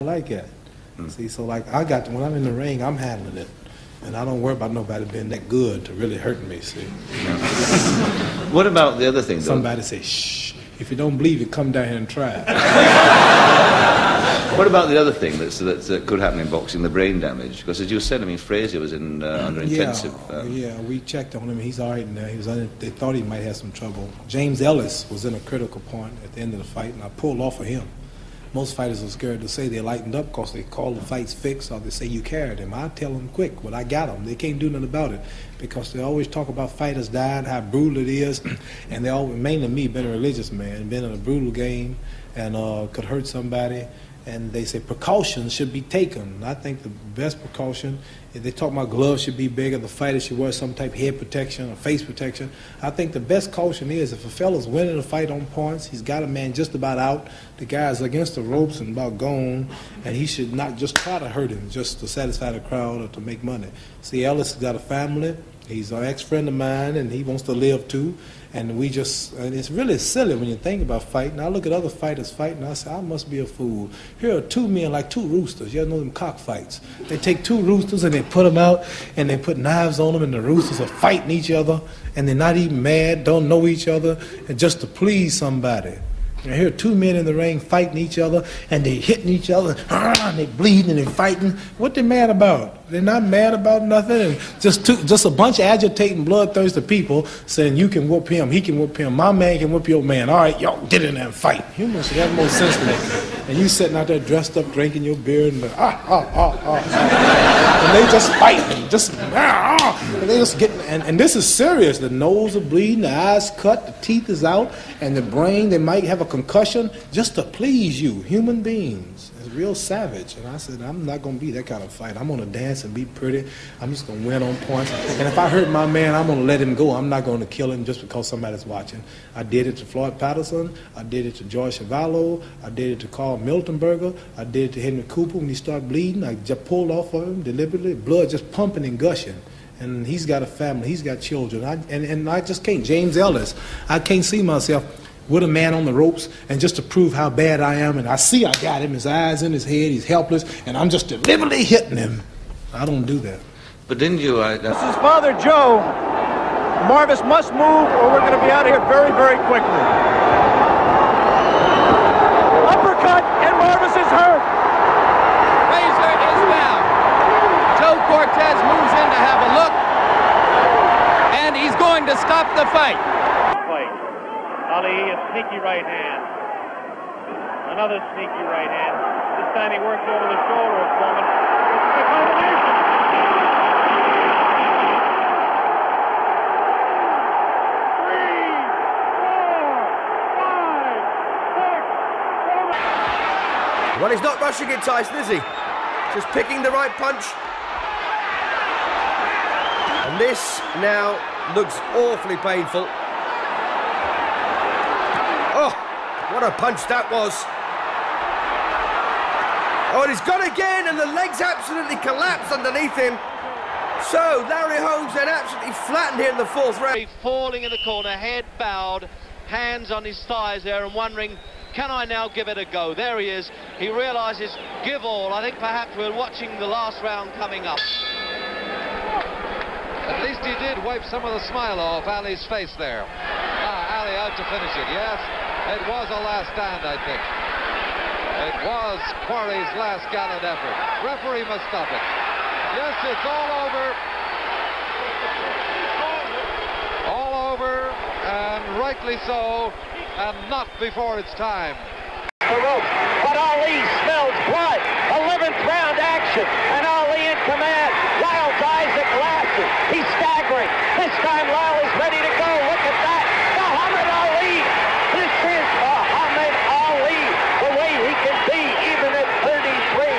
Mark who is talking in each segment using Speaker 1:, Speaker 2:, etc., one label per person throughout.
Speaker 1: like that. See, so like when I'm in the ring, I'm handling it. And I don't worry about nobody being that good to really hurt me, see.
Speaker 2: What about the other thing, though?
Speaker 1: Somebody say, shh, if you don't believe it, come down here and try it.
Speaker 2: What about the other thing that could happen in boxing, the brain damage? Because as you said, I mean, Frazier was under intensive...
Speaker 1: Yeah, we checked on him. He's all right now. They thought he might have some trouble. James Ellis was in a critical point at the end of the fight, and I pulled off of him. Most fighters are scared to say they lightened up because they call the fights fixed or they say you carried him. I tell them quick, but I got them. They can't do nothing about it because they always talk about fighters dying, how brutal it is, and they always, mainly me, being a religious man, been in a brutal game and could hurt somebody, and they say precautions should be taken. I think the best precaution, if they talk about gloves should be bigger, the fighter should wear some type of head protection or face protection. I think the best caution is if a fella's winning a fight on points, he's got a man just about out, the guy's against the ropes and about gone, and he should not just try to hurt him just to satisfy the crowd or to make money. See, Ellis has got a family. He's an ex-friend of mine, and he wants to live too. And and it's really silly when you think about fighting. I look at other fighters fighting, and I say, I must be a fool. Here are two men like two roosters. You know them cockfights. They take two roosters and they put them out, and they put knives on them, and the roosters are fighting each other, and they're not even mad, don't know each other, and just to please somebody. And here are two men in the ring fighting each other, and they hitting each other, and they bleeding and they fighting. What they mad about? They're not mad about nothing. And just a bunch of agitating, bloodthirsty people saying you can whoop him, he can whoop him, my man can whoop your man. All right, y'all get in there and fight. Humans should have more sense than that. And you sitting out there dressed up, drinking your beer, and and they just fighting, and they just getting. And this is serious. The nose is bleeding, the eyes cut, the teeth is out, and the brain. They might have a concussion just to please you, human beings. It's real savage. And I said, I'm not going to be that kind of fight. I'm going to dance and be pretty. I'm just going to win on points. And if I hurt my man, I'm going to let him go. I'm not going to kill him just because somebody's watching. I did it to Floyd Patterson. I did it to George Chuvalo. I did it to Carl Miltonberger. I did it to Henry Cooper. When he started bleeding, I just pulled off of him deliberately, blood just pumping and gushing. And he's got a family. He's got children. And I just can't. James Ellis, I can't see myself with a man on the ropes and just to prove how bad I am. And I see I got him, his eyes in his head, he's helpless, and I'm just deliberately hitting him. I don't do that.
Speaker 2: But didn't you...
Speaker 3: This is Father Joe. Marvis must move or we're going to be out of here very, very quickly. Uppercut, and Marvis is hurt.
Speaker 4: Frazier is down. Joe Cortez moves in to have a look, and he's going to stop the fight.
Speaker 3: Ali, a sneaky right hand. Another sneaky right hand. This time he works over the shoulder of Coleman. It's a combination. 3, 4, 5, 6, 7.
Speaker 5: Well, he's not rushing it, Tyson, is he? Just picking the right punch. And this now looks awfully painful. Oh, what a punch that was. Oh, and he's gone again, and the legs absolutely collapsed underneath him. So, Larry Holmes then absolutely flattened here in the fourth round.
Speaker 6: Falling in the corner, head bowed, hands on his thighs there, and wondering, can I now give it a go? There he is. He realises, give all. I think perhaps we're watching the last round coming up.
Speaker 4: At least he did wipe some of the smile off Ali's face there. Ali out to finish it, yes. It was a last stand, I think. It was Quarry's last gallant effort. Referee must stop it. Yes, it's all over. All over, and rightly so, and not before it's time.
Speaker 3: The rope, but Ali smells blood. 11th round action, and Ali in command. Lyle's eyes at glasses. He's staggering. This time Lyle is ready to go. Look at that. Muhammad Ali. This is Muhammad Ali. The way he can be even at 33.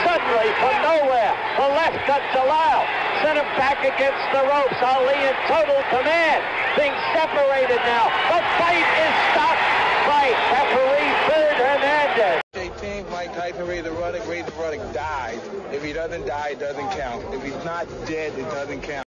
Speaker 3: Suddenly, from nowhere, the left cut to Lyle. Sent him back against the ropes. Ali in total command. Being separated now. The fight is stopped by referee Bird Hernandez.
Speaker 7: 18, Mike Tyson, ready to run it, dies. If he doesn't die, it doesn't count. If he's not dead, it doesn't count.